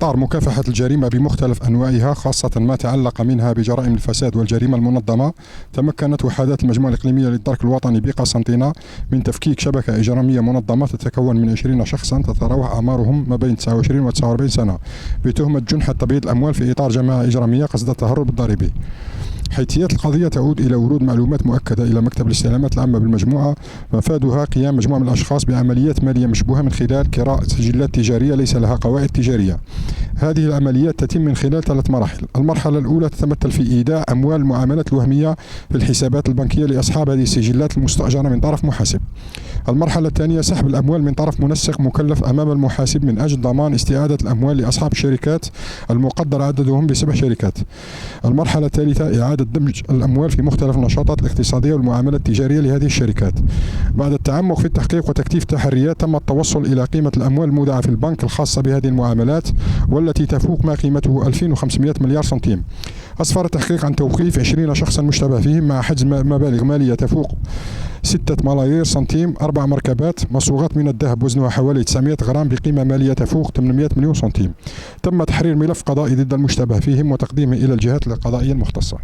إطار مكافحة الجريمة بمختلف أنواعها، خاصة ما تعلق منها بجرائم الفساد والجريمة المنظمة، تمكنت وحدات المجموعة الإقليمية للدرك الوطني بقسنطينة من تفكيك شبكة إجرامية منظمة تتكون من 20 شخصا تتراوح أعمارهم ما بين 29 و 49 سنة بتهمة جنحة تبييض الأموال في إطار جماعة إجرامية قصد التهرب الضريبي. حيثيات القضية تعود إلى ورود معلومات مؤكدة إلى مكتب الاستعلامات العامة بالمجموعة، مفادها قيام مجموعة من الأشخاص بعمليات مالية مشبوهة من خلال كراء سجلات تجارية ليس لها قواعد تجارية. هذه العمليات تتم من خلال 3 مراحل. المرحلة الأولى تتمثل في إيداع أموال المعاملات الوهمية في الحسابات البنكية لأصحاب هذه السجلات المستأجرة من طرف محاسب. المرحلة الثانية سحب الأموال من طرف منسق مكلف أمام المحاسب من أجل ضمان استعادة الأموال لأصحاب الشركات المقدر عددهم ب7 شركات. المرحلة الثالثة إعادة دمج الأموال في مختلف النشاطات الاقتصادية والمعاملات التجارية لهذه الشركات. بعد التعمق في التحقيق وتكثيف التحريات تم التوصل إلى قيمة الأموال المودعة في البنك الخاصة بهذه المعاملات، والتي تفوق ما قيمته 2500 مليار سنتيم. أسفر التحقيق عن توقيف 20 شخصا مشتبه فيهم مع حجز مبالغ مالية تفوق 6 ملايير سنتيم، 4 مركبات مصوغات من الذهب وزنها حوالي 900 غرام بقيمة مالية تفوق 800 مليون سنتيم. تم تحرير ملف قضائي ضد المشتبه فيهم وتقديمه إلى الجهات القضائية المختصة.